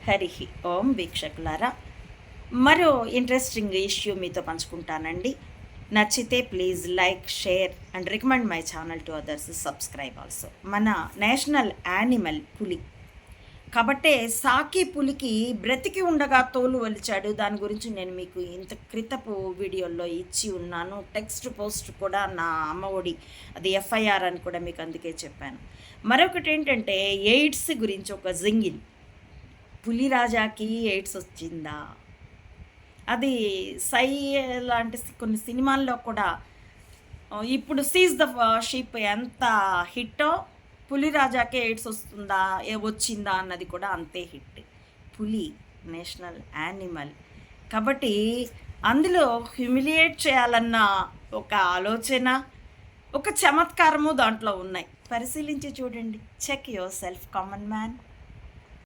హరి ఓం వీక్షకులారా, మరో interesting issue మీతో పంచుకుంటానండి. నచ్చితే please like, share and recommend my channel to others, subscribe also. మన national animal పులి కాబట్టే సాకి పులికి బ్రతికి ఉండగా తోలు వలిచాడు. దాని గురించి నేను మీకు ఇంత క్రితపు వీడియోల్లో ఇచ్చి ఉన్నాను. టెక్స్ట్ పోస్ట్ కూడా నా అమ్మ ఒడి, అది ఎఫ్ఐఆర్ అని కూడా మీకు అందుకే చెప్పాను. మరొకటి ఏంటంటే ఎయిడ్స్ గురించి ఒక జింగిల్. పులిరాజాకి ఎయిడ్స్ వచ్చిందా? అది సై లాంటి కొన్ని సినిమాల్లో కూడా ఇప్పుడు సీజ్ ద షీప్ ఎంత హిట్టో, పులిరాజాకే ఎయిడ్స్ వచ్చిందా అన్నది కూడా అంతే హిట్. పులి నేషనల్ యానిమల్ కాబట్టి అందులో హ్యూమిలియేట్ చేయాలన్న ఒక ఆలోచన, ఒక చమత్కారము దాంట్లో ఉన్నాయి. పరిశీలించి చూడండి. Check yourself, common man.